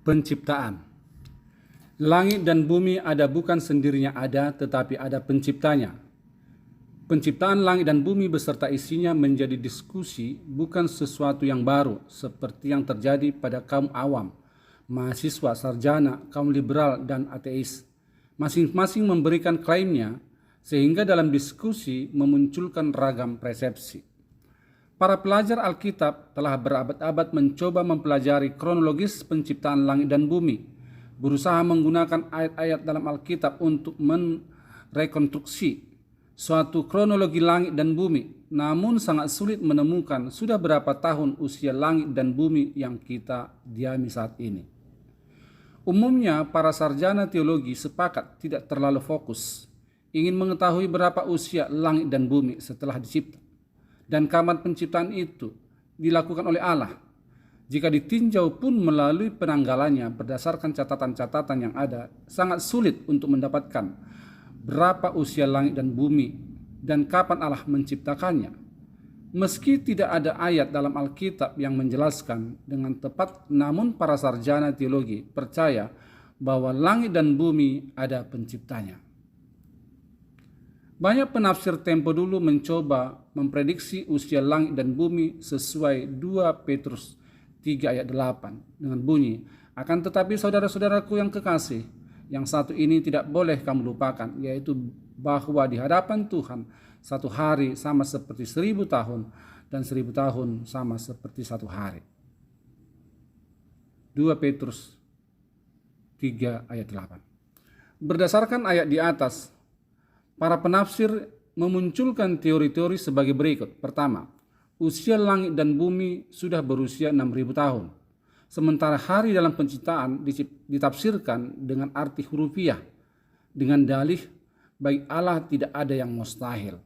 Penciptaan. Langit dan bumi ada bukan sendirinya ada, tetapi ada penciptanya. Penciptaan langit dan bumi beserta isinya menjadi diskusi, bukan sesuatu yang baru seperti yang terjadi pada kaum awam, mahasiswa, sarjana, kaum liberal, dan ateis. Masing-masing memberikan klaimnya, sehingga dalam diskusi memunculkan ragam persepsi. Para pelajar Alkitab telah berabad-abad mencoba mempelajari kronologis penciptaan langit dan bumi, berusaha menggunakan ayat-ayat dalam Alkitab untuk merekonstruksi suatu kronologi langit dan bumi, namun sangat sulit menemukan sudah berapa tahun usia langit dan bumi yang kita diami saat ini. Umumnya para sarjana teologi sepakat tidak terlalu fokus, ingin mengetahui berapa usia langit dan bumi setelah dicipta, dan kapan penciptaan itu dilakukan oleh Allah. Jika ditinjau pun melalui penanggalannya berdasarkan catatan-catatan yang ada, sangat sulit untuk mendapatkan berapa usia langit dan bumi dan kapan Allah menciptakannya. Meski tidak ada ayat dalam Alkitab yang menjelaskan dengan tepat, namun para sarjana teologi percaya bahwa langit dan bumi ada penciptanya. Banyak penafsir tempo dulu mencoba memprediksi usia langit dan bumi sesuai 2 Petrus 3 ayat 8 dengan bunyi, "Akan tetapi saudara-saudaraku yang kekasih, yang satu ini tidak boleh kamu lupakan, yaitu bahwa di hadapan Tuhan satu hari sama seperti 1000 tahun dan 1000 tahun sama seperti satu hari." 2 Petrus 3 ayat 8. Berdasarkan ayat di atas, para penafsir memunculkan teori-teori sebagai berikut. Pertama, usia langit dan bumi sudah berusia 6.000 tahun. Sementara hari dalam penciptaan ditafsirkan dengan arti hurufiah, dengan dalih bagi Allah tidak ada yang mustahil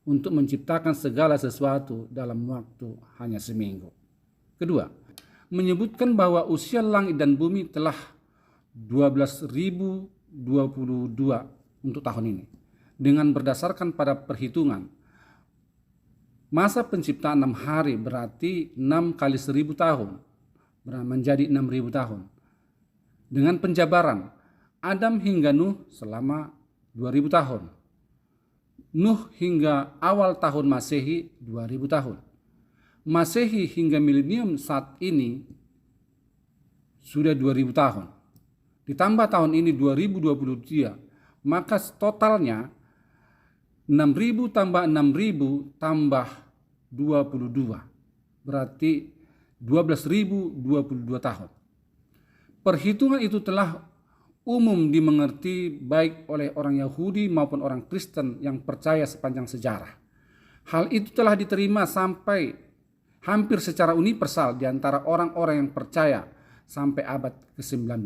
untuk menciptakan segala sesuatu dalam waktu hanya seminggu. Kedua, menyebutkan bahwa usia langit dan bumi telah 12.022 untuk tahun ini. Dengan berdasarkan pada perhitungan, masa penciptaan 6 hari berarti 6 kali 1000 tahun, menjadi 6.000 tahun. Dengan penjabaran, Adam hingga Nuh selama 2000 tahun. Nuh hingga awal tahun Masehi 2000 tahun. Masehi hingga milenium saat ini sudah 2000 tahun. Ditambah tahun ini 2023, maka totalnya 6.000 tambah 6.000 tambah 22, berarti 12.022 tahun. Perhitungan itu telah umum dimengerti baik oleh orang Yahudi maupun orang Kristen yang percaya sepanjang sejarah. Hal itu telah diterima sampai hampir secara universal di antara orang-orang yang percaya sampai abad ke-19.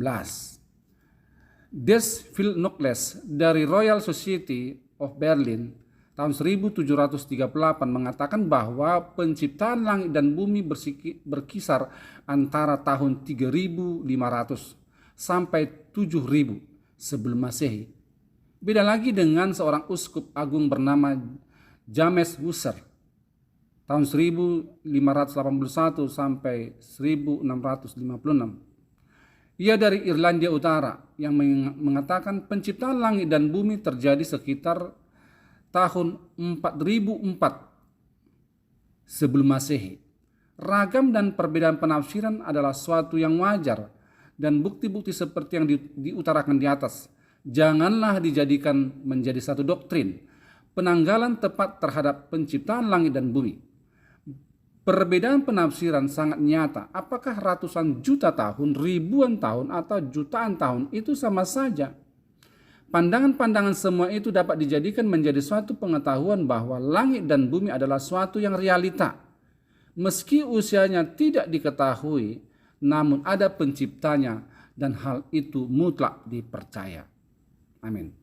Des Vilnokles dari Royal Society of Berlin tahun 1738 mengatakan bahwa penciptaan langit dan bumi berkisar antara tahun 3500 sampai 7000 sebelum Masehi. Beda lagi dengan seorang uskup agung bernama James Husser tahun 1581 sampai 1656. Ia dari Irlandia Utara yang mengatakan penciptaan langit dan bumi terjadi sekitar tahun 4004 sebelum Masehi. Ragam dan perbedaan penafsiran adalah suatu yang wajar dan bukti-bukti seperti yang diutarakan di atas janganlah dijadikan menjadi satu doktrin penanggalan tepat terhadap penciptaan langit dan bumi. Perbedaan penafsiran sangat nyata. Apakah ratusan juta tahun, ribuan tahun, atau jutaan tahun itu sama saja? Pandangan-pandangan semua itu dapat dijadikan menjadi suatu pengetahuan bahwa langit dan bumi adalah suatu yang realita. Meski usianya tidak diketahui, namun ada penciptanya dan hal itu mutlak dipercaya. Amin.